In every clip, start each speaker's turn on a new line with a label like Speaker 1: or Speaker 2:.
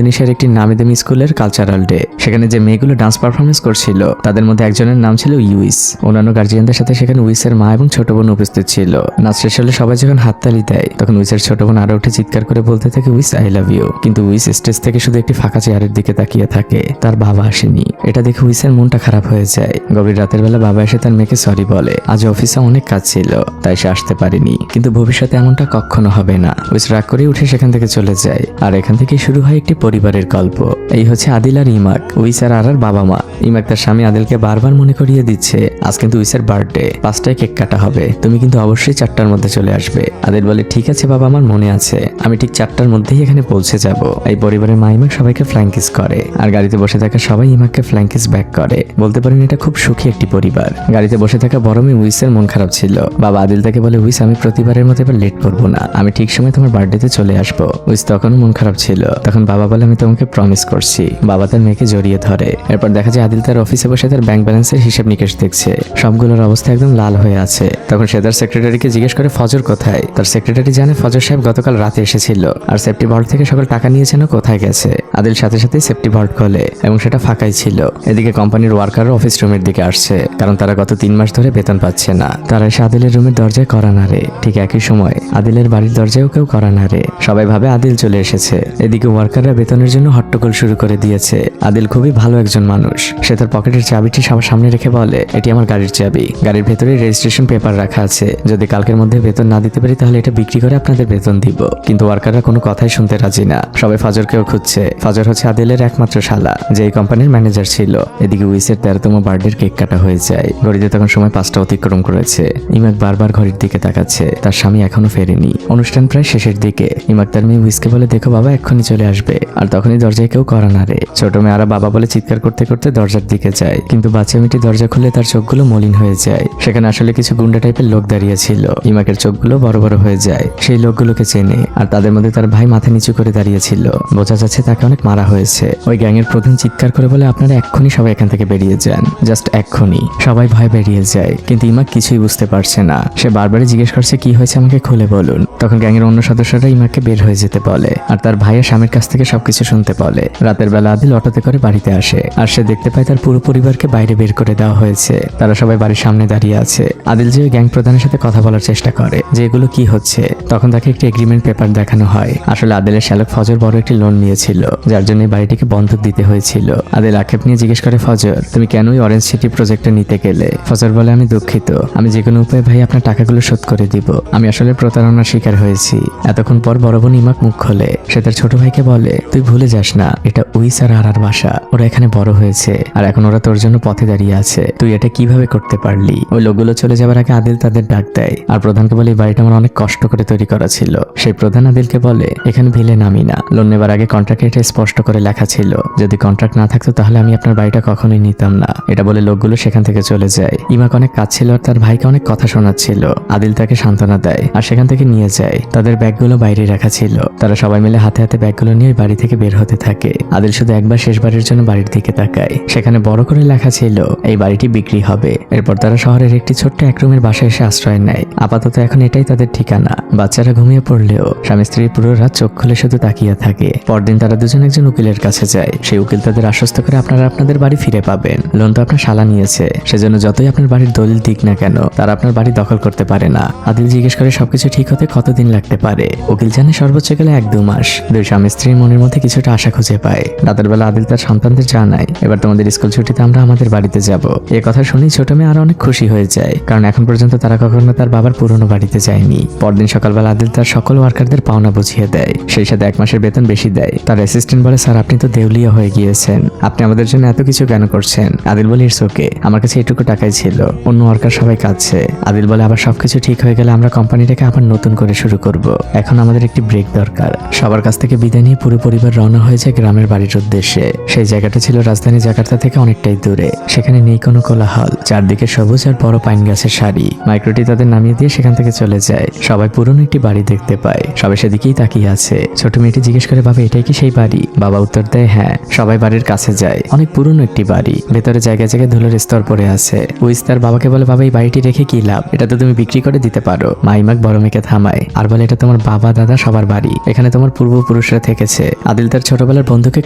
Speaker 1: ইন্দোনেশিয়ার একটি নামি-দামি স্কুলের কালচারাল ডে। সেখানে যে মেয়েগুলো ডান্স পারফরমেন্স করছিল তাদের মধ্যে একজনের নাম ছিল ইউইস। অন্যান্য গার্জিয়ানদের সাথে সেখানে উইসের মা এবং ছোট বোন উপস্থিত ছিল। নাচ শেষ হলে সবাই যখন হাততালি দেয় তখন উইসের ছোট বোন আরো উঠে চিৎকার করে বলতে থাকে উইস আই লাভ ইউ। কিন্তু উইস স্টেজ থেকে শুধু একটি ফাঁকা চেয়ারের দিকে তাকিয়ে থাকে। তার বাবা আসেনি। এটা দেখে উইসের মনটা খারাপ হয়ে যায়। গভীর রাতের বেলা বাবা এসে তার মেয়েকে সরি বলে। আজ অফিসে অনেক কাজ ছিল তাই সে আসতে পারেনি, কিন্তু ভবিষ্যতে এমনটা কখনো হবে না। উইস রাগ করে উঠে সেখান থেকে চলে যায়। আর এখান থেকে শুরু হয় একটি পরিবারের গল্প। এই হচ্ছে আদিল আর ইমাক, উইস আর আরার বাবা মা। ইমাক তার স্বামী আদিলকে বারবার মনে করিয়ে দিচ্ছে আজ কিন্তু উইসের বার্থডে, 5টায় কেক কাটা হবে, তুমি কিন্তু অবশ্যই 4টার মধ্যে চলে আসবে। আদিল বলে ঠিক আছে বাবা, আমার মনে আছে, আমি ঠিক 4টার মধ্যেই এখানে পৌঁছে যাব। এই পরিবারের মা ইমাক সবাইকে ফ্ল্যাং কিস করে আর গাড়িতে বসে থাকা সবাই ইমাককে ফ্ল্যাং কিস ব্যাক করে। বলতে পারেন এটা খুব সুখী একটি পরিবার। গাড়িতে বসে থাকা বড় মেয়ে উইসের মন খারাপ ছিল। বাবা আদিল তাকে বলে উইস আমি প্রতিবারের মতো এবার লেট করবো না, আমি ঠিক সময় তোমার বার্থডেতে চলে আসবো। উইস তখন মন খারাপ ছিল। তখন বাবা বলে আমি তোমাকে প্রমিস করছি। বাবা তার মেয়েকে জড়িয়ে ধরে। এরপর দেখা যায় আদিল তার অফিসে বসে তার ব্যাংক ব্যালেন্সের হিসাব নিকেশ দেখছে। সবগুলোর অবস্থা একদম লাল হয়ে আছে। তখন সে তার সেক্রেটারিকে জিজ্ঞেস করে ফজর কোথায়। তার সেক্রেটারি জানে ফজর সাহেব গতকাল রাতে এসেছিল আর সেফটি ভল্ট থেকে সকল টাকা নিয়েছেন কোথায় গেছে। আদিল সাথে সাথে সেফটি ভল্ট খোলে এবং সেটা ফাঁকাই ছিল। এদিকে কোম্পানির ওয়ার্কাররা অফিস রুমের দিকে আসছে, কারণ তারা গত 3 মাস ধরে বেতন পাচ্ছে না। তারা এসে আদিলের রুমের দরজায় কড়া নাড়ে। ঠিক একই সময় আদিলের বাড়ির দরজায়ও কেউ কড়া নাড়ে। সবাই ভাবে আদিল চলে এসেছে। এদিকে ওয়ার্কাররা বেতনের জন্য হট্টগোল শুরু করে দিয়েছে। আদিল খুবই ভালো একজন মানুষ। সে তার পকেটের চাবিটি সবার সামনে রেখে বলে এটি আমার গাড়ির চাবি, গাড়ির ভেতরে রেজিস্ট্রেশন পেপার রাখা আছে, যদি কালকের মধ্যে বেতন না দিতে পারি তাহলে এটা বিক্রি করে আপনাদের বেতন দিব। কিন্তু ওয়ার্কাররা কোনো কথাই শুনতে রাজি না। সবাই ফজরকেও খুঁজছে। ফজর হচ্ছে আদিলের একমাত্র শালা, যে এই কোম্পানির ম্যানেজার ছিল। এদিকে উইসের 13তম বার্থডের কেক কাটা হয়ে যায়। ঘড়িতে তখন সময় 5টা অতিক্রম করেছে। ইমাক বারবার ঘড়ির দিকে তাকাচ্ছে, তার স্বামী এখনো ফেরেনি। অনুষ্ঠান প্রায় শেষের দিকে। ইমাক তার মেয়ে উইসকে বলে দেখো বাবা এক্ষুনি চলে আসবে। আর তখনই দরজায় কেউ কড়া নাড়ে। ছোট মেয়ে আরা বাবা বলে চিৎকার করতে করতে দরজার দিকে যায়, কিন্তু বাচ্চা মেয়েটি দরজা খুলে তার চোখগুলো মলিন হয়ে যায়। সেখানে আসলে কিছু গুন্ডা টাইপের লোক দাঁড়িয়ে ছিল। ইমাকের চোখগুলো বড় বড় হয়ে যায়। সেই লোকগুলোকে চেনে আর তাদের মধ্যে তার ভাই মাথা নিচু করে দাঁড়িয়েছিল। বোঝা যাচ্ছে তাকে অনেক মারা হয়েছে। ওই গ্যাংয়ের প্রধান চিৎকার করে বলে আপনারা এক্ষুনি সবাই এখান থেকে বেরিয়ে যান, জাস্ট এক্ষুনি। সবাই ভয় বেরিয়ে যায়, কিন্তু ইমাক কিছুই বুঝতে পারছে না। সে বারবারই জিজ্ঞেস করছে কি হয়েছে আমাকে খুলে বলুন। তখন গ্যাংয়ের অন্য সদস্যরা ইমাককে বের হয়ে যেতে বলে আর তার ভাইয়ের স্বামীর কাছ থেকে সবকিছু শুনতে বলে। রাতের বেলা আদিল অটোতে করে বাড়িতে আসে আর সে দেখতে পায় তার পুরো পরিবারকে বাইরে বের করে দেওয়া হয়েছে। তারা সবাই বাড়ির সামনে দাঁড়িয়ে আছে। আদিল যে গ্যাং প্রধানের সাথে কথা বলার চেষ্টা করে যে এগুলো কি হচ্ছে। তখন তাকে একটি এগ্রিমেন্ট পেপার দেখানো হয়। আসলে আদিলের শ্যালক ফজর বড় একটি লোন নিয়েছিল, যার জন্য এই বাড়িটিকে বন্ধক দিতে হয়েছিল। আদিল আক্ষেপ নিয়ে জিজ্ঞেস করে ফজর তুমি কেনই অরেঞ্জ সিটি প্রজেক্টটা নিতে গেলে। ফজর বলে আমি দুঃখিত, আমি যে কোনো উপায়ে ভাই আপনার টাকাগুলো শোধ করে দিব। আমি আসলে প্রতারণার শিকার হয়েছি। এতক্ষণ পর বড় বোন ইমাক মুখ খোলে। সে তার ছোট ভাইকে বলে তুই ভুলে যাস না এটা উইস আর আরার বাসা, ওরা এখানে বড় হয়েছে আর এখন ওরা তোর জন্য পথে দাঁড়িয়ে আছে। তুই এটা কিভাবে করতে পারলি। ওই লোকগুলো চলে যাবার আগে আদিল তাদের ডাক দেয় আর প্রধানকে বলে এই বাড়িটা আমার অনেক কষ্ট করে তৈরি করা ছিল। সেই প্রধান আদিলকে বলে এখানে ভিলে নামি না, লোন নেবার আগে কন্ট্রাক্টে এটা স্পষ্ট করে লেখা ছিল, যদি কন্ট্রাক্ট না থাকতো তাহলে আমি আপনার বাড়িটা কখনোই নিতাম না। এটা বলে লোকগুলো সেখান থেকে চলে যায়। ইমাক অনেক কাজ ছিল আর তার ভাইকে অনেক কথা শোনাচ্ছিল। আদিল তাকে সান্ত্বনা দেয় আর সেখান থেকে নিয়ে যায়। তাদের ব্যাগগুলো বাইরে রাখা ছিল। তারা সবাই মিলে হাতে হাতে ব্যাগগুলো নিয়ে বাড়ি থেকে বের হতে থাকে। আদিল শুধু একবার শেষবারের জন্য বাড়ির দিকে তাকায়। সেখানে বড় করে লেখা ছিল এই বাড়িটি বিক্রি হবে। এরপর তারা শহরের একটি ছোট্ট এক রুমের বাসায় এসে আশ্রয় নেয়। আপাতত এখন এটাই তাদের ঠিকানা। বাচ্চারা ঘুমিয়ে পড়লেও স্বামী স্ত্রী পুরো রাত চোখ খুলে শুধু তাকিয়ে থাকে। পরদিন তারা দুজন একজন উকিলের কাছে যায়। সেই উকিল তাদের আশ্বস্ত করে আপনারা আপনাদের বাড়ি ফিরে পাবেন। লোন তো আপনার শালা নিয়েছে, সেজন্য যতই আপনার বাড়ির দলিল দিক না কেন তারা আপনার বাড়ি দখল করতে পারে না। আদিল জিজ্ঞেস করে সবকিছু ঠিক হতে কতদিন লাগতে পারে। উকিল জানে সর্বোচ্চ গেলে 1-2 মাস। দুই স্বামী স্ত্রীর মনের মধ্যে কিছুটা আশা খুঁজে পায়। রাতের বেলা আদিল তার সন্তানদের জানায় এবার তোমাদের স্কুল ছুটিতে আমরা আমাদের বাড়িতে যাব। এ কথা শুনেই ছোট মেয়ে আরো অনেক খুশি হয়ে যায়, কারণ এখন পর্যন্ত তারা কখনো তার বাবার পুরনো বাড়িতে যায়নি। পরদিন সকালবেলা আদিল তার সকল ওয়ার্কারদের পাওনা বুঝিয়ে দেয়। সেই সাথে 1 মাসের বেতন বেশি দেয়। তার অ্যাসিস্ট্যান্ট বলে স্যার আপনি তো দেউলিয়া হয়ে গিয়েছেন, আপনি আমাদের জন্য এত কিছু কেন করছেন। আদিল বলে ইটস ওকে, আমার কাছে এটুকু টাকাই ছিল। অন্য ওয়ার্কার সবাই কাঁদছে। আদিল বলে আবার সবকিছু ঠিক হয়ে গেলে আমরা কোম্পানিটাকে আবার নতুন করে শুরু করব। এখন আমাদের একটি ব্রেক দরকার। সবার কাছ থেকে বিদায় নিয়ে পুরো পরিবার রওনা হয়ে যায় গ্রামের বাড়ির উদ্দেশ্যে। সেই জায়গাটা ছিল রাজধানী জাকার্তা থেকে অনেকটাই দূরে। সেখানে নেই কোনো কোলাহল, চারদিকে সবুজ আর বড় পাইন গাছের সারি। মাইক্রোটি তাদের নামিয়ে দিয়ে সেখান থেকে চলে যায়। সবাই পুরনো একটি বাড়ি দেখতে পায়। সবাই সেদিকেই তাকিয়ে আছে। ছোট মেয়েটি জিজ্ঞেস করে বাবা এটাই কি সেই বাড়ি। বাবা উত্তর দেয় হ্যাঁ। সবাই বাড়ির কাছে যায়। অনেক পুরনো একটি বাড়ি, ভেতরে জায়গায় জায়গায় ধুলোর স্তর পড়ে আছে। উইস তার বাবাকে বলে বাবা এই বাড়িটি রেখে কি লাভ, এটা তো তুমি বিক্রি করে দিতে পারো। মা ইমাক বড় মেয়েকে থামায় আর বলে এটা তোমার বাবা দাদা সবার বাড়ি, এখানে তোমার পূর্বপুরুষরা থেকেছে, আদিল তার ছোটবেলার বন্ধুকে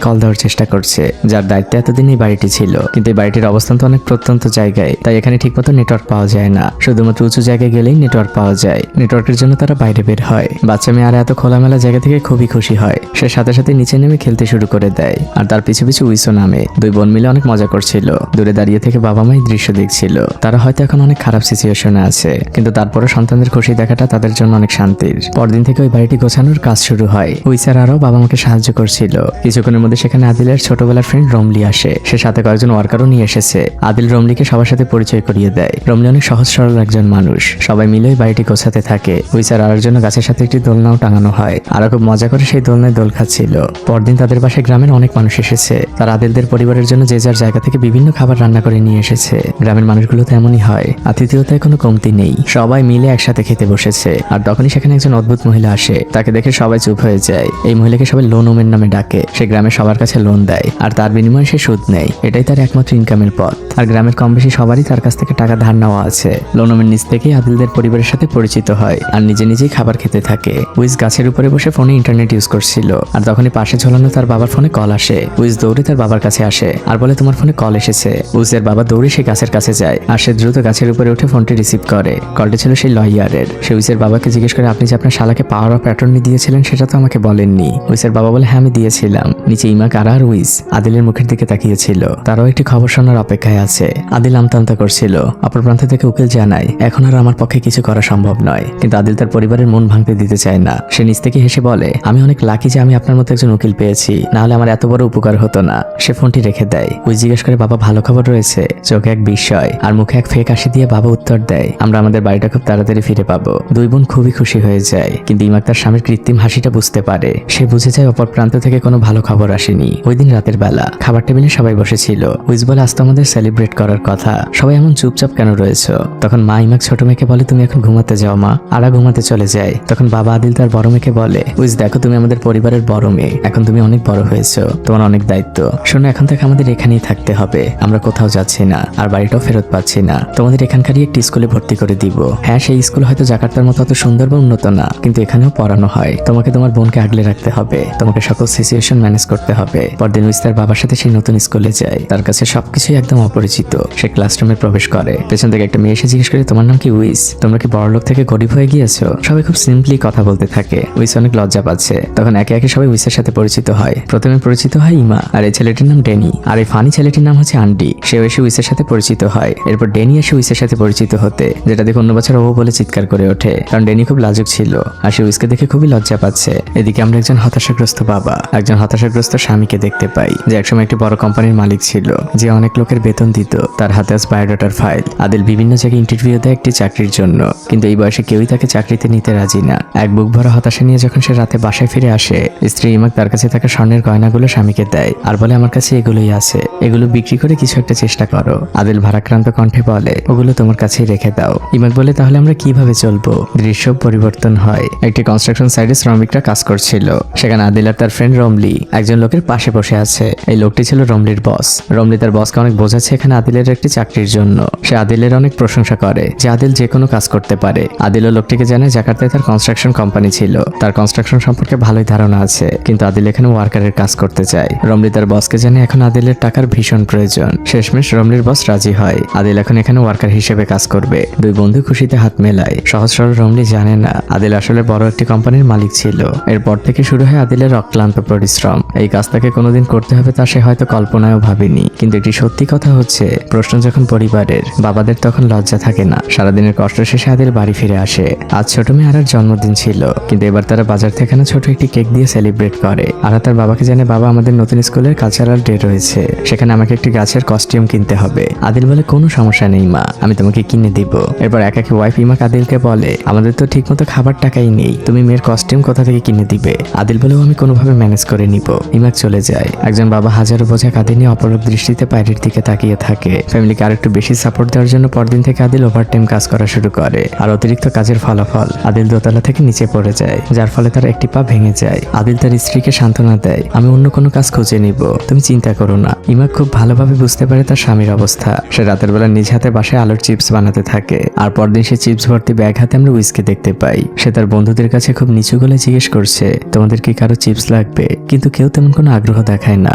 Speaker 1: কল দেওয়ার চেষ্টা করছে, যার দায়িত্বে এতদিন এই বাড়িটি ছিল। কিন্তু এই বাড়িটির অবস্থান তো অনেক প্রত্যন্ত জায়গায়, তাই এখানে ঠিকমতো নেটওয়ার্ক পাওয়া যায় না। শুধুমাত্র উঁচু জায়গায় গেলেই নেটওয়ার্ক পাওয়া যায়। নেটওয়ার্কের জন্য তারা বাইরে বের হয়। বাচ্চা মেয়ে আর এত খোলামেলা জায়গা থেকে খুবই খুশি হয়। সে সাথে সাথে নিচে নেমে খেলতে শুরু করে দেয়, আর তার পিছু পিছু উইসও নামে। দুই বোন মিলে অনেক মজা করছিল। দূরে দাঁড়িয়ে থেকে বাবা মা এই দৃশ্য দেখছিল। তারা হয়তো এখন অনেক খারাপ সিচুয়েশনে আছে, কিন্তু তারপরে সন্তানদের খুশি দেখাটা তাদের জন্য অনেক শান্তির। পরদিন থেকে ওই বাড়িটি গোছানোর কাজ শুরু হয়। উইসার আরও বাবা মাকে সাহায্য করছিল। কিছুক্ষণের মধ্যে সেখানে আদিলের ছোটবেলার ফ্রেন্ড রমলি আসে। সে সাথে কয়েকজন ওয়ার্কারও নিয়ে এসেছে। আদিল রমলিকে সবার সাথে পরিচয় করিয়ে দেয়। রমলি অনেক সহজ সরল একজন মানুষ। সবাই মিলে ওই বাড়িটি গোছাতে থাকে। উইসার আরের জন্য গাছের সাথে একটি দোলনাও টাঙানো হয়। আর খুব মজা করে সেই দোলনায় দোল খাচ্ছিল। পরদিন তাদের বাসায় গ্রামের অনেক মানুষ এসেছে। তারা আদিলদের পরিবারের জন্য যে যার জায়গা থেকে বিভিন্ন খাবার রান্না করে নিয়ে এসেছে। গ্রামের মানুষগুলো তো এমনই হয়, আতিথেয়তায় কোনো কমতি নেই। সবাই মিলে একসাথে খেতে বসেছে। আর তখনই সেখানে একজন অদ্ভুত মহিলা আসে। তাকে দেখে সবাই চুপ হয়ে যায়। এই মহিলাকে সবাই লোন ওমেন নামে ডাকে। সে গ্রামের সবার কাছে লোন দেয়, আর তার বিনিময়ে সে সুদ নেয়। এটাই তার একমাত্র ইনকামের পথ। আর গ্রামের কম বেশি সবারই তার কাছ থেকে টাকা ধার নেওয়া আছে। লোন ওমেন নিজ থেকেই আদিলদের পরিবারের সাথে পরিচিত হয়, আর নিজে নিজেই খাবার খেতে থাকে। উইস গাছের উপরে বসে ফোনে ইন্টারনেট ইউজ করছিল। আর তখনই পাশে ঝোলানো তার বাবার ফোনে কল আসে। উইস দৌড়ে তার বাবার কাছে আসে আর বলে, তোমার ফোনে কল এসেছে। উইসের বাবা দৌড়ে সেই গাছের কাছে যায়, আর সে দ্রুত গাছের উপরে উঠে ফোনটি রিসিভ করে। কলটি ছিল সেই লয়ারের। সে উইসের বাবাকে জিজ্ঞেস করে, আপনি যে আপনার শালাকে পাওয়ার অফ অ্যাটর্নি দিয়েছিলেন সেটা তো আমাকে বলেননি। উইসের বাবা বলে, হ্যাঁ আমি দিয়েছিলাম। নিচে ইমা, কারা আর উইস আদিলের মুখের দিকে তাকিয়েছিল। তারাও একটি খবর শোনার অপেক্ষায় আছে। আদিল আমতা আমতা করছিল। অপর প্রান্ত থেকে উকিল জানায়, এখন আর আমার পক্ষে কিছু করা সম্ভব নয়। কিন্তু আদিল তার পরিবারের মন ভাঙতে দিতে চায় না। সে নিচ থেকে হেসে বলে, আমি অনেক লাকি যে আমি আপনার মতো একজন উকিল পেয়েছি, না হলে আমার এত বড় উপকার হতো না। সে ফোনটি রেখে দেয়। উইস জিজ্ঞেস করে, বাবা ভালো খবর রয়েছে? চোখে এক বিস্ময় আর মুখে এক ফেক হাসি দিয়ে বাবা উত্তর দেয়, আমরা আমাদের বাড়িটা খুব তাড়াতাড়ি ফিরে পাবো। দুই বোন খুবই খুশি হয়ে যায়। কিন্তু ইমাক তার স্বামীর কৃত্রিম হাসিটা বুঝতে পারে। সে বুঝে যায় অপর প্রান্ত থেকে কোনো ভালো খবর আসেনি। ওই দিন রাতের বেলা খাবার টেবিলে সবাই বসেছিল। উইস বলে, আজ তো আমাদের সেলিব্রেট করার কথা, সবাই এমন চুপচাপ কেন রয়েছে? তখন মা ইমাক ছোট মেয়েকে বলে, তুমি এখন ঘুমাতে যাও মা। আরা ঘুমাতে চলে যায়। তখন বাবা আদিল তার বড় মেয়েকে বলে, উইস দেখো, তুমি আমাদের পরিবারের বড় মেয়ে, এখন তুমি অনেক বড় হয়েছো, তোমার অনেক দায়িত্ব। শোনো, এখন থেকে আমাদের এখানেই থাকতে হবে। আমরা কোথাও যাচ্ছি না, আর বাড়িটাও ফেরত পাচ্ছি না। তোমাদের এখানকারই একটি স্কুলে ভর্তি করে দিব। হ্যাঁ, সেই স্কুল হয়তো জাকার্তার মতো অত সুন্দর বা উন্নত না, কিন্তু এখানেও পড়ানো হয়। তোমাকে তোমার বোনকে আগলে রাখতে হবে, তোমাকে সকল সিচুয়েশন ম্যানেজ করতে হবে। পরদিন উইস তার বাবার সাথে সেই নতুন স্কুলে যায়। তার কাছে সবকিছুই একদম অপরিচিত। সে ক্লাসরুমে প্রবেশ করে। পেছন থেকে একটা মেয়ে এসে জিজ্ঞেস করে, তোমার নাম কি উইস? তোমরা কি বড়লোক থেকে গরিব হয়ে গিয়েছো? সবাই খুব সিম্পলি কথা বলতে থাকে। উইস অনেক লজ্জা পাচ্ছে। তখন একে একে সবাই উইসের সাথে পরিচিত হয়। প্রথমে পরিচিত হয় ইমা, আর এই ছেলেটির নাম ডেনি, আর এই ফানি ছেলেটির নাম হচ্ছে আন্ডি। সেও এসে উইসের সাথে পরিচিত হয়। এরপর ডেনি এসে উইসের সাথে পরিচিত হতে, যেটা দেখে অন্য বছর ও বলে চিৎকার করে ওঠে, কারণ ডেনি খুব লাজুক ছিল আর সে উইসকে দেখে খুবই লজ্জা পাচ্ছে। এদিকে আমরা একজন হতাশাগ্রস্ত বাবা, একজন হতাশাগ্রস্ত স্বামীকে দেখতে পাই, যে একসময় একটি বড় কোম্পানির মালিক ছিল, যে অনেক লোকের বেতন দিত। তার হাতে আজ বায়োডাটার ফাইল। আদিল বিভিন্ন জায়গায় ইন্টারভিউ দেয় একটি চাকরির জন্য, কিন্তু এই বয়সে কেউই তাকে চাকরিতে নিতে রাজি না। এক বুক ভরা হতাশা নিয়ে যখন সে রাতে বাসায় ফিরে আসে, স্ত্রী ইমাক তার কাছে থাকা স্বর্ণের গয়নাগুলো স্বামীকে দেয় আর বলে, আমার কাছে এগুলোই আছে, এগুলো বিক্রি করে কিছু একটা চেষ্টা করো। আদিল ভারাক্রান্ত কণ্ঠে বলে, ওগুলো তোমার কাছেই রেখে দাও। ইমাক বলে, তাহলে আমরা কিভাবে চলবো? দৃশ্য পরিবর্তন হয়। একটি কনস্ট্রাকশন সাইটে শ্রমিকরা কাজ করছিল। সেখানে আদিল আর তার ফ্রেন্ড রমলি একজন লোকের পাশে বসে আছে। এই লোকটি ছিল রমলির বস। রমলি তার বসকে অনেক বোঝাচ্ছে এখানে আদিলের একটি চাকরির জন্য। সে আদিলের অনেক প্রশংসা করে যে আদিল যে কোনো কাজ করতে পারে। আদিলও লোকটিকে জানায় জাকার্তায় তার কনস্ট্রাকশন কোম্পানি ছিল, তার কনস্ট্রাকশন সম্পর্কে ভালোই ধারণা আছে, কিন্তু আদিল এখানে ওয়ার্কারের কাজ করতে চায়। রমলি তার বসকে জানে এখন আদিলের টাকার ভীষণ প্রয়োজন। শেষমেশ রমলির বস রাজি হয়। আদিল এখন এখানে ওয়ার্কার হিসেবে কাজ করবে। দুই বন্ধু খুশিতে হাত মেলায়। সহজ সরল রমলি জানে না আদিল আসলে বড় একটি কোম্পানির মালিক ছিল। এরপর থেকে শুরু হয় আদিলের অক্লান্ত পরিশ্রম। এই কাজ তাকে কোনোদিন করতে হবে তা সে হয়তো কল্পনায়ও ভাবেনি। কিন্তু একটি সত্যি কথা হচ্ছে, প্রশ্ন যখন পরিবারের, বাবাদের তখন লজ্জা থাকে না। সারাদিনের কষ্ট শেষে আদিল বাড়ি ফিরে আসে। আজ ছোট মেয়ে আরার জন্মদিন ছিল, কিন্তু এবার তারা বাজার থেকে না ছোট একটি কেক দিয়ে সেলিব্রেট করে। আরা তার বাবাকে জানে, বাবা আমাদের নতুন স্কুলের কালচারাল ডে রয়েছে, সেখানে আমাকে একটি গাছের কস্টিউম কিনতে হবে। আদিল বলে, কোনো সমস্যা নেই মা, আমি তোমাকে কিনে দিব। এরপর একাকি ওয়াইফ ইমাক আদিলকে বলে, আমাদের তো ঠিক মতো খাবার টাকাই নেই, তুমি মেয়ের কস্টিউম কোথা থেকে কিনে দিবে? আদিল বলেও, আমি কোনোভাবে ম্যানেজ করে নিব। ইমাক চলে যায়। একজন বাবা হাজারো বোঝা কাঁধে নিয়ে অপলক দৃষ্টিতে বাইরের দিকে তাকিয়ে থাকে। ফ্যামিলিকে আরেকটু বেশি সাপোর্ট দেওয়ার জন্য পরদিন থেকে আদিল ওভারটাইম কাজ করা শুরু করে। আর অতিরিক্ত কাজের ফলাফল আদিল দোতলা থেকে নিচে পড়ে যায়, যার ফলে তার একটি পা ভেঙে যায়। আদিল তার স্ত্রীকে সান্ত্বনা দেয়, আমি অন্য কোনো কাজ খুঁজে নিব, তুমি চিন্তা করো না। ইমাক খুব ভালোভাবে বুঝতে পারে তার স্বামীর অবস্থা। সে রাতের বেলা নিজ হাতে বাসায় আলুর চিপস বানাতে থাকে। আর পরদিন সে চিপস ভর্তি ব্যাগ হাতে আমরা উইসকে দেখতে পাই। সে তার বন্ধুদের কাছে খুব নিচু গলায় জিজ্ঞেস করছে, তোমাদের কি কারো চিপস চিপস লাগবে, কিন্তু কেউ তেমন কোনো আগ্রহ দেখায় না।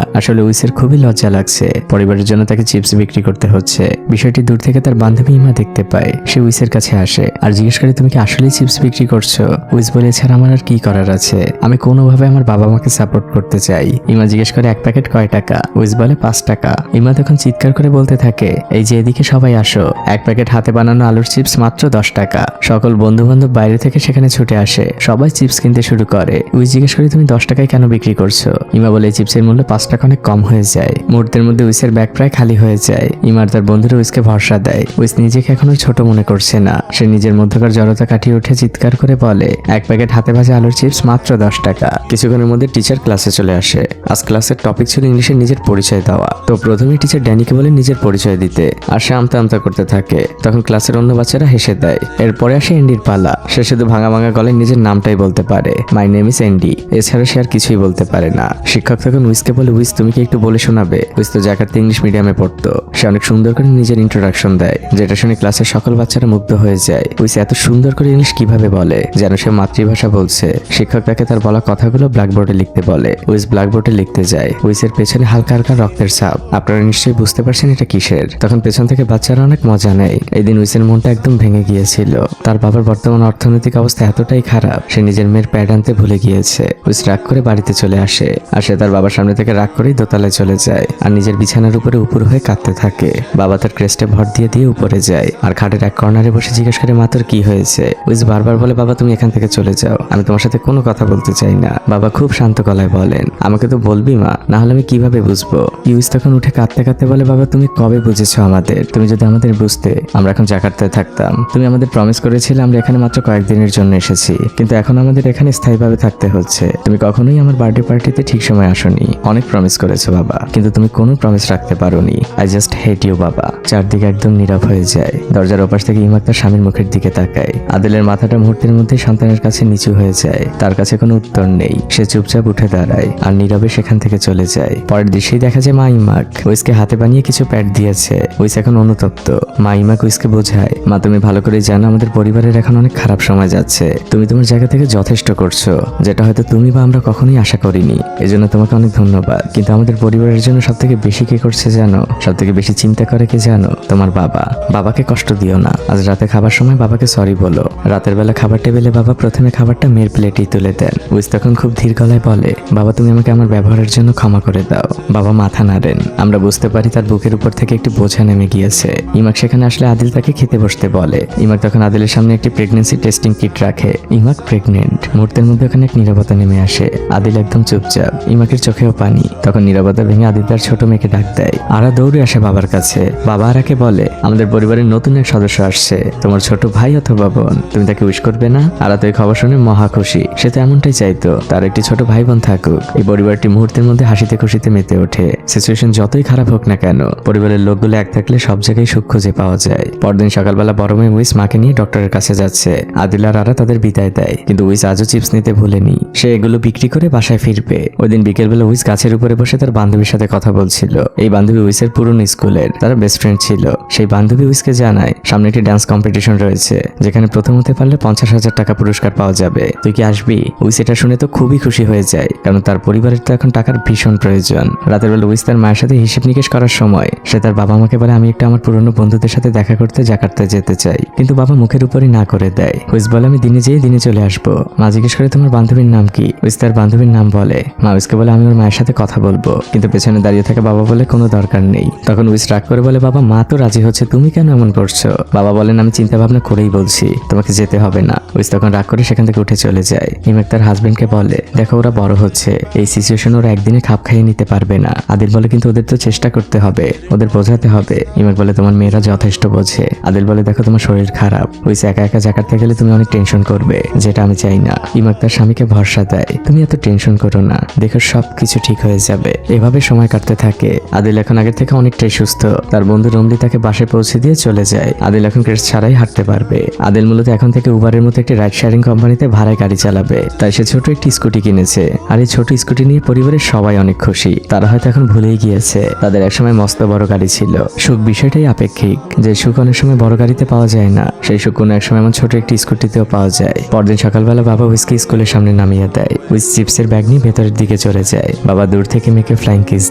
Speaker 1: আসলে উইসের খুবই লজ্জা লাগছে, পরিবারের জন্য তাকে চিপস বিক্রি করতে হচ্ছে। বিষয়টি দূর থেকে তার বান্ধবী ইমা দেখতে পায়। সে উইসের কাছে আসে আর জিজ্ঞেস করে, তুমি কি আসলেই চিপস বিক্রি করছো? উইস বলেছে, আর আমার আর কি করার আছে, আমি কোনোভাবে আমার বাবা মাকে সাপোর্ট করতে চাই। ইমা জিজ্ঞেস করে, এক প্যাকেট কয় টাকা? উইস বলে 5 টাকা। ইমা তখন চিৎকার করে বলতে থাকে, এই যে এদিকে সবাই আসো, এক প্যাকেট হাতে বানানো আলুর চিপস মাত্র 10 টাকা। সকল বন্ধু বান্ধব বাইরে থেকে সেখানে ছুটে আসে, সবাই চিপস কিনতে শুরু করে। উইস জিজ্ঞেস করে, তুমি 10 টাকায় কেন বিক্রি করছো? ইমা বলে, এই চিপসের মূল্য 5 টাকা অনেক কম হয়ে যায়। মুহূর্তের মধ্যে উইসের ব্যাগ প্রায় খালি হয়ে যায়। ইমার তার বন্ধুরা উইসকে ভরসা দেয়। উইস নিজেকে এখনো ছোট মনে করছে না। সে নিজের মধ্যকার জড়তা কাটিয়ে উঠে চিৎকার করে বলে, এক প্যাকেট হাতে ভাজা আলুর চিপস মাত্র 10 টাকা। কিছুক্ষণের মধ্যে টিচার ক্লাসে চলে আসে। আজ ক্লাসের টপিক ছিল ইংলিশে নিজের পরিচয় দেওয়া। তো প্রথমেই টিচার ড্যানিকে বলে নিজের পরিচয় দিতে, আর সে আমতা আমতা করতে থাকে। তখন ক্লাসের অন্য বাচ্চারা হেসে দেয়। এরপরে আসে এন্ডির পালা। সে শুধু ভাঙা ভাঙা গলায় নিজের নামটাই বলতে পারে, মাই নেম ইজ এন্ডি। এছাড়া সে আর কিছুই বলতে পারে না। শিক্ষক তখন উইসকে বলে, উইস তুমি কি একটু বলে শোনাবে? উইস তো জাকার্তা ইংলিশ মিডিয়ামে পড়তো। সে অনেক সুন্দর করে নিজের ইন্ট্রোডাকশন দেয়, যেটা শুনে ক্লাসের সকল বাচ্চারা মুগ্ধ হয়ে যায়। উইস এত সুন্দর করে ইংলিশ কিভাবে বলে, যেন সে মাতৃভাষা বলছে। শিক্ষক তাকে তার বলা কথাগুলো ব্ল্যাকবোর্ডে লিখতে বলে। উইস ব্ল্যাকবোর্ডে লিখতে যায়। উইসের পেছনে হালকা হালকা রক্তের ছাপ। আপনারা নিশ্চয়ই বুঝতে পারছেন এটা কিসের। তখন পেছন থেকে বাচ্চারা অনেক মজা নেয়। এই দিন উইসের মনটা একদম ভেঙে গিয়েছিল। তার বাবার বর্তমান অর্থনৈতিক অবস্থা এতটাই খারাপ, সে নিজের মেয়ের প্যাড আনতে ভুলে গিয়েছে। উইস রাগ করে বাড়িতে চলে আসে, আর সে তার বাবার সামনে থেকে রাগ করেই দোতলায় চলে যায়, আর নিজের বিছানার উপরে উপুর হয়ে কাঁদতে থাকে। বাবা তার ক্রেস্টে ভর দিয়ে দিয়ে উপরে যায়, আর খাটের এক কর্নারে বসে জিজ্ঞেস করে, মা তোর কি হয়েছে? উইস বারবার বলে, বাবা তুমি এখান থেকে চলে যাও, আমি তোমার সাথে কোনো কথা বলতে চাই না। বাবা খুব শান্ত গলায় বলেন, আমাকে তো বলবি মা, না হলে আমি কিভাবে বুঝবো? ইউস তখন উঠে কাঁদতে কাঁদতে বলে, বাবা তুমি কবে বুঝেছো আমাদের? তুমি যদি আমাদের বুঝতে, আমরা এখন জাকার্তায় থাকতাম। তুমি আমাদের প্রমিস করেছিলে আমরা এখানে মাত্র কয়েকদিনের জন্য এসেছি, কিন্তু এখন আমাদের এখানে স্থায়ীভাবে থাকতে হচ্ছে। তুমি কখনোই আমার বার্থডে পার্টিতে ঠিক সময় আসোনি। অনেক প্রমিস করেছো বাবা, কিন্তু তুমি কোনো প্রমিস রাখতে পারোনি। আই জাস্ট হেট ইউ বাবা। চারদিকে একদম নীরব হয়ে যায়। দরজার ওপাশ থেকে ইমাক তার স্বামীর মুখের দিকে তাকায়। আদিলের মাথাটা মুহূর্তের মধ্যে সন্তানের কাছে নিচু হয়ে যায়। তার কাছে কোনো উত্তর নেই। সে চুপচাপ উঠে দাঁড়ায় আর নীরবে সেখান থেকে চলে যায়। পরের দৃশ্যেই দেখা যায় মা ইমাক উইসকে হাতে বানিয়ে কিছু প্যাড দিয়েছে। উইস এখন অনুতপ্ত। মা ইমাক উইসকে বোঝায়, মা তুমি ভালো করে জানো আমাদের পরিবারের এখন অনেক খারাপ সময় যাচ্ছে। তুমি তোমার জায়গা থেকে যথেষ্ট করছো, যেটা হয়তো তুমি বা আমরা কখনোই আশা করিনি। এজন্য তোমাকে অনেক ধন্যবাদ। কিন্তু আমাদের পরিবারের জন্য সব থেকে বেশি কে করছে জানো? সব থেকে বেশি চিন্তা করে কে জানো? তোমার বাবা। বাবাকে কষ্ট দিও না। আজ রাতে খাবার সময় বাবাকে সরি বলো। রাতের বেলা খাবার টেবিলে বাবা প্রথমে খাবারটা মেয়ের প্লেটেই তুলে দেন। উইস তখন খুব ধীর গলায় বলে, বাবা তুমি আমাকে আমার ব্যবহারের জন্য ক্ষমা করে দাও। বাবা মাথা নাড়েন। আমরা বুঝতে পারি তার বুকের উপর থেকে একটি বোঝা নেমে গিয়েছে। ইমাক সেখানে আসলে আদিল তাকে খেতে বসতে বলে। ইমাক তখন আদিলের সামনে একটি প্রেগন্যান্সি টেস্টিং কিট রাখে। ইমাক প্রেগনেন্ট। মুহূর্তের মধ্যে ওখানে এক নীরবতা নেমে আসে। আদিল একদম চুপচাপ। ইমাকের চোখেও পানি। তখন নীরবতা ভেঙে আদিল তার ছোট মেয়েকে ডাক দেয়। আরা দৌড়ে আসে বাবার কাছে। বাবা আরাকে বলে, আমাদের পরিবারের নতুন এক সদস্য আসছে, তোমার ছোট ভাই অথবা বোন। তুমি তাকে উইশ করবে না? আরা তো এই খবর শুনে মহা খুশি। সে তো এমনটাই চাইতো, তার একটি ছোট ভাই বোন থাকুক। এই পরিবারটি মুহূর্তের মধ্যে হাসিতে খুশিতে মেতে ওঠে। সিচুয়েশন যতই খারাপ হোক না কেন, পরিবারের লোকগুলো এক থাকলে সব জায়গায় সুখ খুঁজে পাওয়া যায়। পরদিন সকালবেলা বড় মেয়ে উইস মাকে নিয়ে ডক্টরের কাছে যাচ্ছে। আদিল আর আরা তাদের বিদায় দেয়, কিন্তু উইস আজও চিপস নিতে ভুলেনি। সে এগুলো বিক্রি করে বাসায় ফিরবে। ওই দিন বিকেলবেলা উইস গাছের উপরে বসে তার বান্ধবীর সাথে কথা বলছিল। এই বান্ধবী উইসের পুরনো স্কুলের, তারা বেস্ট ফ্রেন্ড ছিল। সেই বান্ধবী উইসকে জানায় সামনে একটি ডান্স কম্পিটিশন রয়েছে, যেখানে প্রথম হতে পারলে 50,000 টাকা পুরস্কার পাওয়া যাবে। তুই কি আসবি? উইস এটা শুনে তো খুবই খুশি হয়ে যায়, কারণ তার পরিবারের তো এখন টাকার ভীষণ প্রয়োজন। রাতের বেলা উইস তার মায়ের সাথে হিসেব নিকেশ করার সময় সে তার বাবা মাকে বলে, আমি একটা আমার পুরনো বন্ধুদের সাথে দেখা করতে জাকার্তায় যেতে চাই। কিন্তু বাবা মুখের উপরই না করে দেয়। উইস বলে, আমি দিনে যেয়ে দিনে চলে আসবো। মা জিজ্ঞেস করে, তোমার বান্ধবীর নাম কি? উইস তার বান্ধবীর নাম বলে। মা উইসকে বলে, আমি ওর মায়ের সাথে কথা বলবো। কিন্তু পেছনে দাঁড়িয়ে থাকে বাবা বলে, কোনো দরকার নেই। তখন উইস রাগ করে বলে, বাবা মা তো রাজি হচ্ছে, তুমি কেন এমন করছো? বাবা বলেন, আমি চিন্তা ভাবনা করেই বলছি, তোমাকে যেতে হবে না। উইস তখন রাগ করে সেখান থেকে উঠে চলে যায়। ইমাক তার হাজবেন্ডকে বলে, দেখো ওরা বড় হচ্ছে, এই সিচুয়েশন ওরা একদিনে খাপ খাইয়ে নিতে পারবে না। আদিল বলে, কিন্তু ওদের তো চেষ্টা করতে হবে, ওদের বোঝাতে হবে। ইমাক বলে, তোমার মেয়েরা যথেষ্ট বোঝে। আদিল বলে, দেখো তোমার শরীর খারাপ, উইস একা একা জাকার্তা গেলে তুমি অনেক টেনশন করবে, যেটা আমি চাই না। ইমাক তার স্বামীকে ভরসা দেয়, তুমি এত টেনশন করো না, দেখো সব কিছু ঠিক হয়ে যাবে। এভাবে সময় কাটতে থাকে। আদিল এখন আগের থেকে অনেকটাই সুস্থ। তার বন্ধু রমলি তাকে বাসায় পৌঁছে দিয়ে চলে যায়। আদিল এখন ক্রেস্ট ছাড়াই হাঁটতে পারবে। আদিল মূলত এখন থেকে উবারের মতো একটি রাইড শেয়ারিং কোম্পানিতে ভাড়ায় গাড়ি চালাবে। তাই সে ছোট একটি স্কুটি কিনেছে। আর এই ছোট স্কুটি নিয়ে পরিবারের সবাই অনেক খুশি। তারা হয়তো এখন ভুলেই গিয়েছে তাদের একসময় মস্ত বড় গাড়ি ছিল। সুখ বিষয়টাই আপেক্ষিক, যে সুখ অনেক সময় বড় গাড়িতে পাওয়া যায় না, সেই সুখ কোনো এক সময় এমন ছোট একটি স্কুটিতেও পাওয়া যায়। পরদিন সকালবেলা বাবা উইসকে স্কুলের সামনে নামিয়ে দেয়। উইস চিপসের ব্যাগ নিয়ে ভেতরের দিকে চলে যায়। বাবা দূর থেকে মেয়েকে ফ্লাইং কিস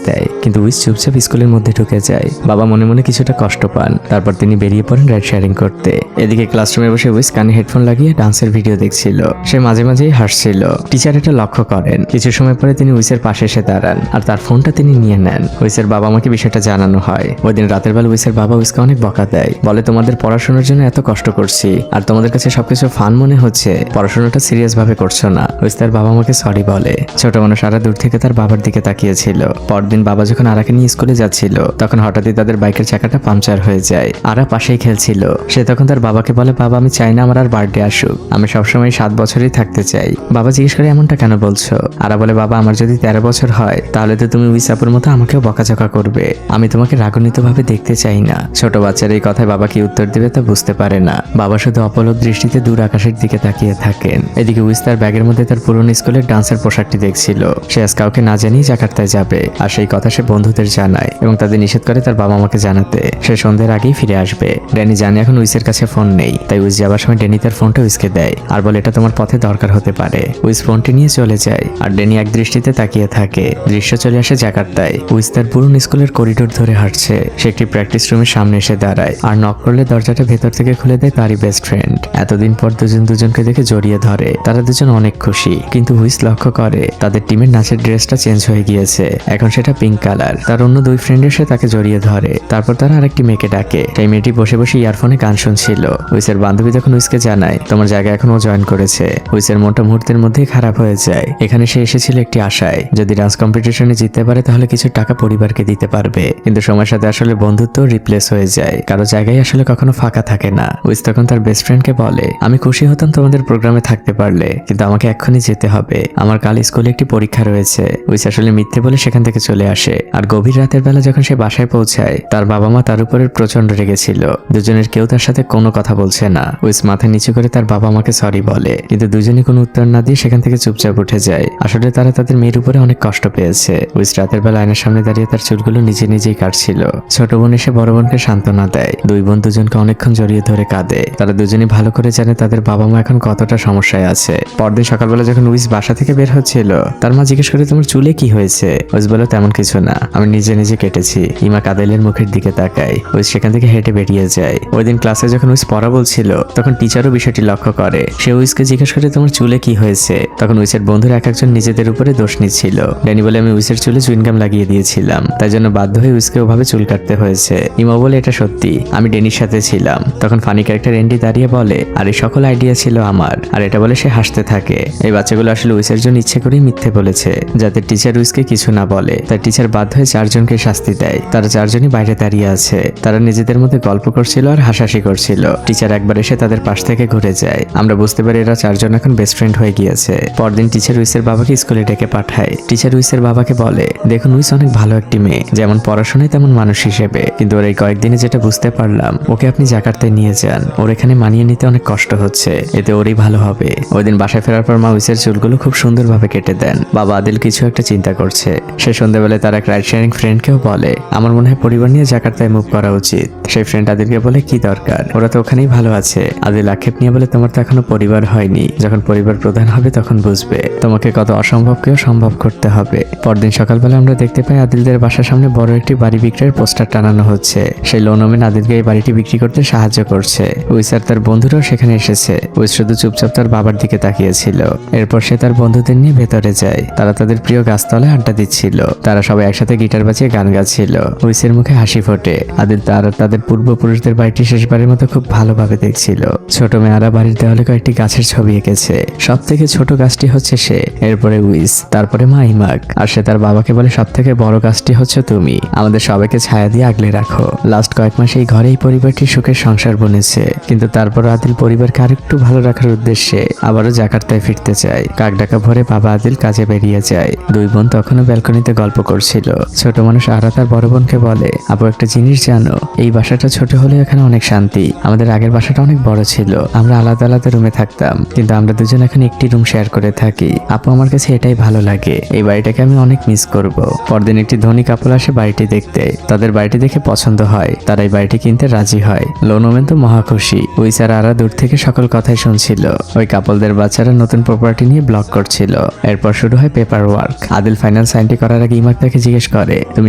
Speaker 1: দেয়, কিন্তু উইস চুপচাপ স্কুলের মধ্যে ঢুকে যায়। বাবা মনে মনে কিছুটা কষ্ট পান। তারপর তিনি বেরিয়ে পড়েন রাইড শেয়ারিং করতে। এদিকে ক্লাসরুমে বসে উইস কানে হেডফোন লাগিয়ে ডান্সের ভিডিও দেখছিল। সে মাঝে মাঝেই হাসছিল। টিচার এটা লক্ষ্য করেন। কিছু সময় পরে তিনি উইসের পাশে এসে দাঁড়ান আর তার ফোনটা তিনি নিয়ে নেন। উইসের বাবা মাকে বিষয়টা জানানো হয়। ওই দিন রাতের বেলা উইসের বাবা উইসকে অনেক বকা দেয়, বলে তোমাদের পড়াশোনার জন্য এত কষ্ট করছি আর তোমাদের কাছে সবকিছু ফান মনে হচ্ছে, পড়াশোনাটা সিরিয়াস ভাবে করছো না। উইস তার বাবা মাকে সরি বলে। ছোট মানুষ আরা দূর থেকে তার বাবার দিকে তাকিয়েছিল। পরদিন বাবা যখন আরাকে নিয়ে স্কুলে যাচ্ছিল তখন হঠাৎই তাদের বাইকের চাকাটা পাংচার হয়ে যায়। আরা পাশেই খেলছিল। সে তখন তার বাবাকে বলে, বাবা আমি চাই না আমার আর বার্থডে আসুক, আমি সবসময় 7 বছরই থাকতে চাই। বাবা জিজ্ঞেস করে এমনটা কেন বলছো? আরা বলে, বাবা আমার যদি 13 বছর হয় তাহলে তো তুমি উইস আপুর মতো আমাকেও বকাঝকা করবে, আমি তোমাকে রাগান্বিত ভাবে দেখতে চাই না। ছোট বাচ্চার এই কথায় বাবা কি উত্তর দেবে তা বুঝতে পারে না। বাবা শুধু অপলক দৃষ্টিতে দূর আকাশের দিকে তাকিয়ে থাকেন। এদিকে উইস তার ব্যাগের মধ্যে তার পুরনো স্কুলের ডান্সের পোশাকটি দেখছিল। সে আজ কাউকে না জানিয়ে জাকার্তায় যাবে আর সেই কথা সে বন্ধুদের জানায় এবং তাদের নিষেধ করে তার বাবা মাকে জানাতে। সে সন্ধ্যের আগেই ফিরে আসবে। ড্যানি জানে এখন উইসের কাছে ফোন নেই, তাই উইস যাবার সময় ড্যানি তার ফোনটা উইসকে দেয় আর বলে এটা তোমার পথে দরকার হতে পারে। উইস ফোনটি নিয়ে চলে যায় আর ড্যানি এক দৃষ্টিতে তাকিয়ে থাকে। দৃশ্য চলে আসে জাকার্তায়। উইস তার পুরনো স্কুলের করিডোর ধরে হাঁটছে। সে একটি প্র্যাকটিস রুমের সামনে এসে দাঁড়ায় আর নক করলে দরজাটা ভেতর থেকে খুলে দেয় তারই বেস্ট ফ্রেন্ড। এতদিন পর দুজন দুজনকে দেখে জড়িয়ে ধরে। তারা দুজন অনেক খুশি, কিন্তু উইস লক্ষ্য করে তাদের টিমের নাচের ড্রেসটা চেঞ্জ হয়ে গিয়েছে, এখন সেটা পিঙ্ক কালার। তার অন্য দুই ফ্রেন্ড এসে তাকে জড়িয়ে ধরে। তারপর তারা আরেকটি মেয়েকে ডাকে। সেই মেয়েটি বসে বসে ইয়ারফোনে গান শুনছিল। উইসের বান্ধবী তখন উইসকে জানায় তোমার জায়গা এখন ও জয়েন করেছে। উইসের মনটা মুহূর্তের মধ্যেই খারাপ হয়ে যায়। এখানে সে এসেছিল একটি আশায়, যদি ডান্স কম্পিটিশনে জিততে পারে তাহলে কিছু টাকা পরিবারকে দিতে পারবে, কিন্তু সময়ের সাথে আসলে বন্ধুত্ব রিপ্লেস হয়ে যায়। কারো জায়গায় আসলে কখনো ফাঁকা থাকে না। উইস তখন তার বেস্ট ফ্রেন্ডকে বলে আমি খুশি হতাম তোমাদের প্রোগ্রামে থাকতে পারলে, কিন্তু আমাকে এক্ষুনি যেতে হবে, আমার কাল স্কুলে একটি পরীক্ষা রয়েছে। উইস আসলে মিথ্যে বলে সেখান থেকে চলে আসে। আর গভীর রাতের বেলা যখন সে বাসায় পৌঁছায় তার বাবা মা তার উপরে প্রচন্ড রেগেছিল। দুজনের কেউ তার সাথে কোনো কথা বলছে না। উইস মাথা নিচু করে তার বাবা মাকে সরি বলে, কিন্তু দুজনই কোনো উত্তর না দিয়ে সেখান থেকে চুপচাপ উঠে যায়। আসলে তারা তাদের মেয়ের উপরে অনেক কষ্ট পেয়েছে। উইস রাতের বেলা আয়নার সামনে দাঁড়িয়ে তার চুলগুলো নিজে নিজেই কাটছিল। ছোট বোন এসে বড় বোনকে সান্ত্বনা দেয়। দুই বোন দুজনকে অনেকক্ষণ জড়িয়ে ধরে কাঁদে। তারা দুজনই ভালো করে জানে তাদের বাবা মা এখন কতটা সমস্যায় আছে। পরদিন সকালবেলা যখন উইস বাসা থেকে বের হচ্ছিল তার মা জিজ্ঞেস করে তোমার চুলে কি হয়েছে? উইস বলে তেমন কিছু না, আমি নিজে নিজে কেটেছি। ইমা কাদেলের মুখের দিকে তাকায়। উইস সেখান থেকে হেঁটে বেরিয়ে যায়। ওই দিন ক্লাসে যখন উইস পড়া বলছিল তখন টিচারও বিষয়টি লক্ষ্য করে। সে উইসকে জিজ্ঞেস করে তোমার চুলে কি হয়েছে? তখন উইসের বন্ধুরা এক একজন নিজেদের উপরে দোষ নিচ্ছিল। ড্যানি বলে আমি উইসের চুলে চুইনগাম লাগিয়ে দিয়েছিলাম, তাই জন্য বাধ্য হয়ে উইসকে ওভাবে চুল কাটতে হয়েছে। ইমা বলে এটা সত্যি, আমি ড্যানির সাথে ছিলাম। তখন ফানি ক্যারেক্টার এন্ডি দাঁড়িয়ে বলে আর এই সকল আইডিয়া ছিল আমার। আর এটা বলে সে হাসতে থাকে। এই বাচ্চাগুলো আসলে উইসের জন্য ইচ্ছে করেই মিথ্যে বলেছে যাতে টিচার উইসকে কিছু না বলে। তাই টিচার বাধ্য হয়ে 4 জনকে শাস্তি দেয়। তারা 4 জনই বাইরে দাঁড়িয়ে আছে। তারা নিজেদের মধ্যে গল্প করছিল আর হাসাহাসি করছিল। টিচার একবার এসে তাদের পাশ থেকে ঘুরে যায়। আমরা বুঝতে পারি এরা 4 জন এখন বেস্ট ফ্রেন্ড হয়ে গিয়েছে। পরদিন টিচার উইসের বাবাকে স্কুলে ডেকে পাঠায়। টিচার উইসের বাবাকে বলে দেখুন উইস অনেক ভালো একটি মেয়ে, যেমন পড়াশোনায় তেমন মানুষ হিসেবে, কিন্তু ওর এই কয়েকদিনে যেটা বুঝতে পারলাম ওকে আপনি জাকার্তায় নিয়ে যান, ওর এখানে মানিয়ে নিতে অনেক কষ্ট হচ্ছে, এতে ওরই ভালো হবে। ওই দিন বাসায় ফেরার পর মা উইসের চুলগুলো খুব সুন্দরভাবে কেটে দেন। বাবা আদিল কিছু একটা চিন্তা করছে। সে সন্ধ্যাবেলায় তার এক রাইড শেয়ারিং ফ্রেন্ডকেও বলে আমার মনে হয় পরিবার নিয়ে জাকার্তায় মুভ করা উচিত। সেই ফ্রেন্ড আদিলকে বলে কি দরকার, ওরা তো ওখানেই ভালো আছে। আদিল আক্ষেপ নিয়ে বলে তোমার তো এখনো পরিবার হয়নি, যখন পরিবার প্রধান হবে তখন বুঝবে তোমাকে কত অসম্ভবকেও সম্ভব করতে হবে। পরদিন সকালবেলা আমরা দেখতে পাই আদিলদের বাসার সামনে বড় একটি বাড়ি বিক্রির পোস্টার টানানো হচ্ছে। সেই লোনমেন আদিলকে এই বাড়িটি বিক্রি করতে সাহায্য করছে। উইস আর তার বন্ধুরাও সেখানে এসেছে। উইস শুধু চুপচাপ তার বাবার দিকে তাকিয়েছিল। এরপর সে তার বন্ধুদের নিয়ে ভেতরে যায়। তারা তাদের প্রিয় গাছতলায় আড্ডা দিচ্ছিল। তারা সবাই একসাথে গিটার বাজিয়ে গান গাচ্ছিল। উইসের মুখে হাসি ফোটে। আদিল তাদের পূর্বপুরুষদের বাড়িটি শেষবারের মতো খুব ভালোভাবে দেখছিল। ছোট মেয়েরা বাড়ির দেওয়ালে কয়েকটি গাছের ছবি এঁকেছে। সব থেকে ছোট গাছটি হচ্ছে সে, এরপরে উইস, তারপরে মা ইমাক। আর সে তার বাবাকে বলে সব থেকে বড় গাছটি হচ্ছে তুমি, আমাদের সবাইকে ছায়া দিয়ে আগলে রাখো। লাস্ট কয়েক মাস এই ঘরে এই পরিবারটি সুখের সংসার বনেছে, কিন্তু তারপর আদিল পরিবারকে আরেকটু ভালো রাখার উদ্দেশ্যে আবারও জাকার্তায় ফিরতে চায়। কাকডাকা ভরে বাবা আদিল কাজে বেরিয়ে যায়। দুই বোন তখনও ব্যালকনিতে গল্প করছিল। ছোট মানুষ আরা তার বড় বোনকে বলে, আপু একটা জিনিস জানো, এই বাসাটা ছোট হলেও এখানে অনেক শান্তি। আমাদের আগের বাসাটা অনেক বড় ছিল, আমরা আলাদা আলাদা রুমে থাকতাম, কিন্তু আমরা দুজন এখন একটি রুম শেয়ার করে থাকি। আপু আমার কাছে এটাই ভালো লাগে, এই বাড়িটাকে আমি অনেক মিস করব। পরদিন একটি ধনী কাপল আসে বাড়িটি দেখতে। তাদের বাড়িটি দেখে পছন্দ হয়, তারা এই বাড়িটি কিনতে রাজি হয়। লোনোমেন তো মহা খুশি। উইস আর আরা দূর থেকে সকল কথাই শুনছিল। ওই কাপলদের বাচ্চারা নতুন প্রপার্টি নিয়ে ব্লগ করছিল। এরপর শুরু হয় পেপার ওয়ার্ক। আদিল ফাইনাল সাইনটি করার আগে ইমাক তাকে জিজ্ঞেস করে, তুমি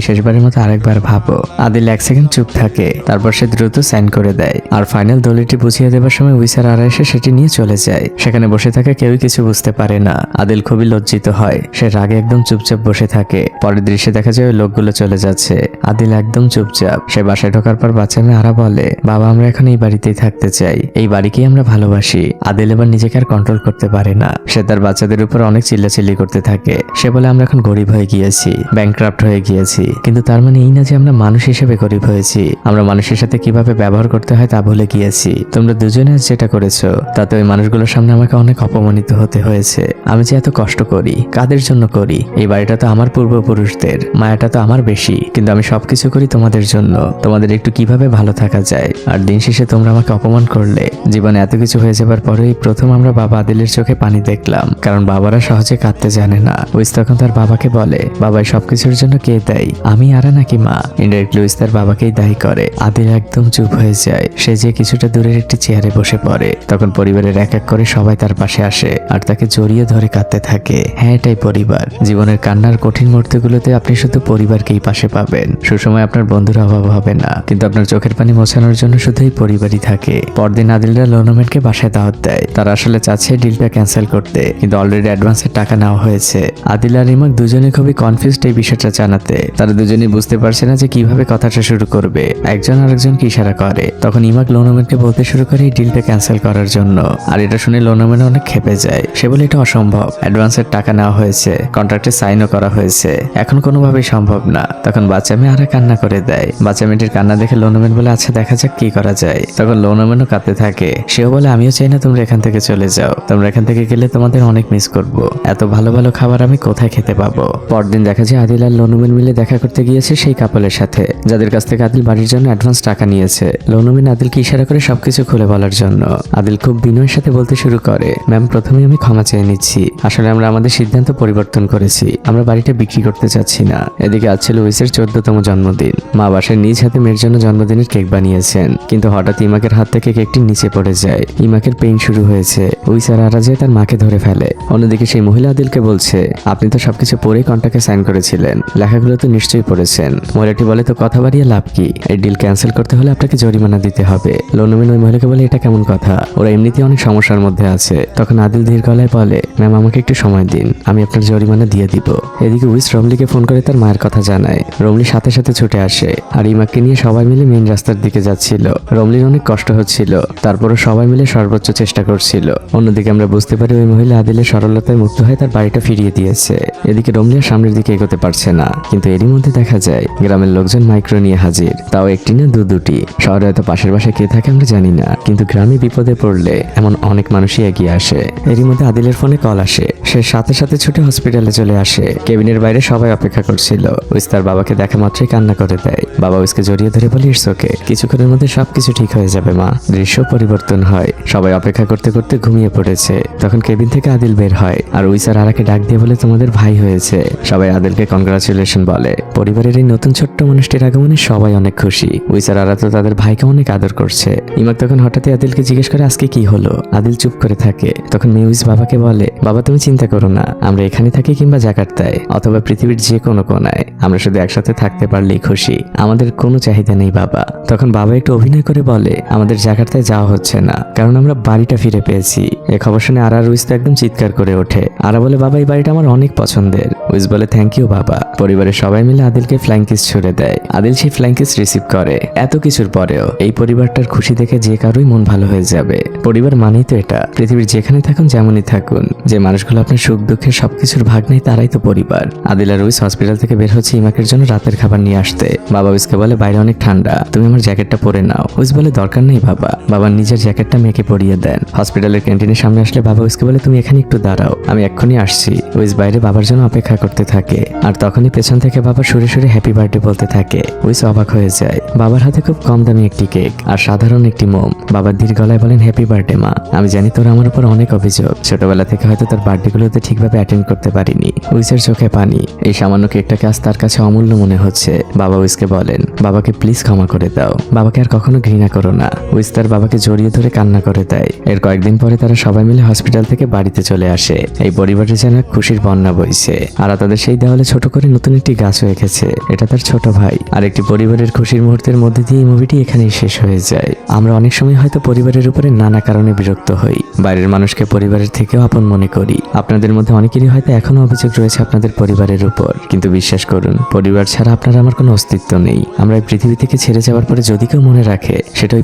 Speaker 1: শেষবারের মতো আরেকবার ভাবো। আদিল 1 সেকেন্ড চুপ থাকে, তারপর সে দ্রুত সাইন করে দেয়। আর ফাইনাল দলিলটি বুঝিয়ে দেবার সময় উইস আর আরা এসে সেটি নিয়ে চলে যায়। সেখানে বসে থাকা কেউই কিছু বুঝতে পারে না। আদিল খুবই লজ্জিত হয়, সে রাগে একদম চুপচাপ বসে থাকে। পরের দৃশ্যে দেখা যায় ওই লোকগুলো চলে যাচ্ছে। আদিল একদম চুপচাপ। সে বাসায় ঢোকার পর বাচ্চা মেয়ে আরা বলে, বাবা আমরা এখন এই বাড়িতেই থাকতে চাই, এই বাড়িকেই আমরা ভালোবাসি। আদিল এবার নিজেকে আর কন্ট্রোল করতে পারে না। সে তার বাচ্চাদের উপর অনেক চিল্লাচিল্লি করতে থাকে। সে বলে, আমরা এখন গরিব হয়ে গিয়েছি, ব্যাংক্রাফট হয়ে গিয়েছি, কিন্তু তার মানে এই না যে আমরা মানুষ হিসেবে গরিব হয়েছি। আমরা মানুষের সাথে কিভাবে ব্যবহার করতে হয় তা ভুলে গিয়েছি। তোমরা দুজনে আজ যেটা করেছো তাতে ওই মানুষগুলোর সামনে আমাকে অনেক অপমানিত হতে হয়েছে। আমি যে এত কষ্ট করি, কাদের জন্য করি? এই বাড়িটা তো আমার পূর্বপুরুষদের, মায়াটা তো আমার বেশি, কিন্তু আমি সবকিছু করি তোমাদের জন্য, তোমাদের একটু কিভাবে ভালো থাকা যায়। আর দিন শেষে তোমরা আমাকে অপমান করলে। জীবনে এত কিছু হয়ে যাবার পরেই প্রথম আমরা বাবা আদিলের চোখে পানি দেখলাম, কারণ বাবারা সহজে কাঁদতে জানে না। উইস তখন তার বাবাকে বলে, বাবাই সবকিছুর জন্য কে দায়ী, আমি আরা নাকি মা? ইনডাইরেক্টলি উইস তার বাবাকেই দায়ী করে। আদিল একদম চুপ হয়ে যায়। সে যে কিছুটা দূরের একটি চেয়ারে বসে পড়ে। তখন পরিবারের এক এক করে সবাই তার পাশে আসে আর তাকে জড়িয়ে ধরে কাঁদতে থাকে। হ্যাঁ, এটাই পরিবার। জীবনের কান্নার কঠিন মুহূর্তগুলোতে আপনি শুধু পরিবারকেই পাশে পাবেন। সুসময় আপনার বন্ধুর অভাব হবে না, কিন্তু আপনার চোখের পানি মোছানোর জন্য শুধু এই পরিবারই থাকে। পরদিন আদিলরা লোনোমেনকে বাসায় দাওয়াত দেয়। তারা আসলে চাচ্ছে ডিলটা ক্যান্সেল করতে, কিন্তু অলরেডি অ্যাডভান্সের টাকা নেওয়া হয়েছে। আদিল আর ইমাক দুজনে খুবই কনফিউজড এই বিষয়টা জানাতে। তারা দুজনেই বুঝতে পারছে না যে কিভাবে কথাটা শুরু করবে। একজন আরেকজনকে ইশারা করে। তখন ইমাক লোনোমেনকে বলতে শুরু করে এই ডিলটা ক্যান্সেল করার জন্য। আর এটা শুনে লোনোমেন অনেক ক্ষেপে যায়। সে বলে, এটা অসম্ভব, অ্যাডভান্সের টাকা নেওয়া হয়েছে, কন্ট্রাক্টে সাইনও করা হয়েছে, এখন কোনোভাবেই সম্ভব না। তখন বাচ্চা মেয়ে আরা কান্না করে দেয়। বাচ্চা মেয়েটির কান্না দেখে লোনোমেন বলে, আচ্ছা দেখা যাক কি করা যায়। তখন লোনোমেনও কাঁদতে থাকে। সেও বলে, আমিও চাই না তোমরা এখান থেকে চলে যাও, তোমরা এখান থেকে গেলে তোমাদের অনেক মিস করব। এত ভালো ভালো খাবার আমি কোথায় খেতে পাবো? পরদিন দেখা যায় আদিল আর লোনোমেন মিলে দেখা করতে গিয়েছে সেই কাপলের সাথে, যাদের কাছ থেকে আদিল বাড়ির জন্য অ্যাডভান্স টাকা নিয়েছে। লোনোমেন আদিলকে ইশারা করে সবকিছু খুলে বলার জন্য। আদিল খুব বিনয়ের সাথে বলতে শুরু করে, ম্যাম প্রথমে আমি ক্ষমা চেয়ে নিচ্ছি, আসলে আমরা আমাদের সিদ্ধান্ত পরিবর্তন করেছি, আমরা বাড়িটা বিক্রি করতে চাচ্ছি না। এদিকে আজ ছিল উইসের 14তম জন্মদিন। মা বাসায় নিজ হাতে মেয়ের জন্য জন্মদিনের কেক বানিয়েছেন, কিন্তু হঠাৎ ইমাকের হাত থেকে কেকটি নিচে পড়ে যায়। ইমাকের পেইন শুরু হয়েছে। উইস আর আরা যায় তার মাকে ধরে ফেলে। অন্যদিকে সেই মহিলা আদিলকে বলছে, আপনি তো সবকিছু পড়েই কন্ট্রাক্টে সাইন করেছিলেন, লেখাগুলো তো নিশ্চয়ই পড়েছেন। মহিলাটি বলে, তো কথা বাড়িয়ে লাভ কি? এই ডিল ক্যান্সেল করতে হলে আপনাকে জরিমানা দিতে হবে। লোনোমেন ওই মহিলাকে বলে, এটা কেমন কথা, ওরা এমনিতেই অনেক সমস্যার মধ্যে আছে। তখন আদিল ধীর গলায় বলে, ম্যাম আমাকে একটু সময় দিন, আমি আপনার জরিমানা দিয়ে দিব। এদিকে উইস রমলিকে ফোন করে তার মায়ের কথা জানায়। রমলি সাথে সাথে ছুটে আসে আর ইমাককে নিয়ে সবাই মিলে মেইন রাস্তার দিকে যাচ্ছিল। রমলির অনেক কষ্ট হচ্ছিল, তারপরও সবাই মিলে সর্বোচ্চ চেষ্টা করছিল। অন্যদিকে আমরা বুঝতে পারি ওই মহিলা আদিলের সরলতায় মুক্ত হয়ে তার বাড়িটা ফিরিয়ে দিয়েছে। এদিকে রমলি আর সামনের দিকে এগোতে পারছে না, কিন্তু এরই মধ্যে দেখা যায় গ্রামের লোকজন মাইক্রো নিয়ে হাজির, তাও একটি না দুটি। শহরে হয়তো পাশের বাসায় কে থাকে আমরা জানি না, কিন্তু গ্রামে বিপদে পড়লে এমন অনেক মানুষই এগিয়ে আসে। এরই মধ্যে আদিলের ফোনে কল আসে। সে সাথে সাথে ছুটে হসপিটালে চলে আসে। কেবিনের বাইরে সবাই অপেক্ষা করছিল। উইস তার বাবাকে দেখা মাত্রই কান্না করে দেয়। বাবা উইসকে জড়িয়ে ধরে বলে, ইটস ওকে, কিছুক্ষণের মধ্যে সবকিছু ঠিক হয়ে যাবে মা। দৃশ্য পরিবর্তন হয়। সবাই অপেক্ষা করতে করতে ঘুমিয়ে পড়েছে। তখন কেবিন থেকে আদিল বের হয় আর উইস আর আরাকে ডাক দিয়ে বলে, তোমাদের ভাই হয়েছে। সবাই আদিলকে কনগ্রাচুলেশন বলে। পরিবারের এই নতুন ছোট্ট মানুষটির আগমনে সবাই অনেক খুশি। উইস আর আরা তো তাদের ভাইকে অনেক আদর করছে। ইমাক তখন হঠাৎই আদিলকে জিজ্ঞেস করে, আজকে কি হলো? আদিল চুপ করে থাকে। তখন মেয়ে উইস বাবাকে বলে, বাবা তুমি চিন্তা করো না, আমরা এখানে থাকি কিংবা জাকার্তায় অথবা পৃথিবীর যে কোনো কোনায়, আমরা শুধু একসাথে থাকতে পারলেই খুশি, আমাদের কোনো চাহিদা নেই বাবা। তখন বাবা একটু অভিনয় করে বলে, আমাদের জাকার্তায় যাওয়া হচ্ছে না, কারণ আমরা বাড়িটা ফিরে পেয়েছি। এ খবর শুনে আরা আর উইস তো একদম চিৎকার করে ওঠে। আরা বলে, বাবা এই বাড়িটা আমার অনেক পছন্দের। উইস বলে, থ্যাংক ইউ বাবা। পরিবারের সবাই মিলে আদিলকে ফ্লাইং কিস ছুড়ে দেয়। আদিল সেই ফ্লাইং কিস রিসিভ করে। এত কিছুর পরেও এই পরিবারটার খুশি দেখে যে কারোই মন ভালো হয়ে যাবে। পরিবার মানেই তো এটা, পৃথিবীর যেখানে থাকুন যেমনই থাকুন, যে মানুষগুলো আপনার সুখ দুঃখের সবকিছুর ভাগ নেই তারাই তো পরিবার। আদিল আর উইস হসপিটাল থেকে বের হচ্ছে ইমাকের জন্য রাতের খাবার নিয়ে আসতে। বাবা উইসকে উইসকে বলে বাইরে অনেক ঠান্ডা, তুমি আমার জ্যাকেটটা পরে নাও। উইস বলে দরকার নেই বাবা। বাবা নিজের জ্যাকেটটা মেয়েকে পরিয়ে দেন। হসপিটালের ক্যান্টিনের সামনে আসলে বাবা উইসকে বলে তুমি এখানে একটু দাঁড়াও, আমি এক্ষুনি আসছি। উইস বাইরে বাবার জন্য অপেক্ষা করতে থাকে, আর তখনই পেছন থেকে বাবা সুরে সুরে হ্যাপি বার্থডে বলতে থাকে। উইস অবাক হয়ে যায়। বাবার হাতে খুব কম দামি একটি কেক আর সাধারণ একটি মোম। বাবার ধীর গলায় বলেন হ্যাপি বার্থডে মা, আমি জানি তোর আমার উপর অনেক অভিযোগ, ছোটবেলা থেকে হয়তো তোর বার্থডেগুলোতে ঠিকভাবে অ্যাটেন্ড করতে পারিনি। উইসের চোখে পানি, এই সামান্য কেকটাকে আজ তার কাছে অমূল্য মনে হচ্ছে। বাবা উইসকে বলেন বাবাকে প্লিজ ক্ষমা করে দাও, বাবাকে আর কখনো ঘৃণা করো না। উইস তার বাবাকে জড়িয়ে ধরে কান্না করে দেয়। এর কয়েকদিন পরে তারা সবাই মিলে হসপিটাল থেকে বাড়িতে চলে আসে। এই পরিবারের যেন এক খুশির বন্যা বইছে। আর তাদের সেই দেওয়ালে ছোট করে নতুন একটি গাছও এঁকেছে, এটা তার ছোট ভাই। আর একটি পরিবারের খুশির মুহূর্তের মধ্যে দিয়ে এই মুভিটি এখানেই শেষ হয়ে যায়। আমরা অনেক সময় হয়তো পরিবারের উপরে নানা কারণে বিরক্ত হই, বাইরের মানুষকে পরিবারের থেকেও আপন মনে করি। আপনাদের মধ্যে অনেকেরই হয়তো এখনো অভিযোগ রয়েছে আপনাদের পরিবারের উপর, কিন্তু বিশ্বাস করুন পরিবার ছাড়া আপনার আমার কোনো অস্তিত্ব নেই। আমরা এই পৃথিবী থেকে ছেড়ে যাওয়ার পরে যদি কেউ মনে রাখে সেটা ওই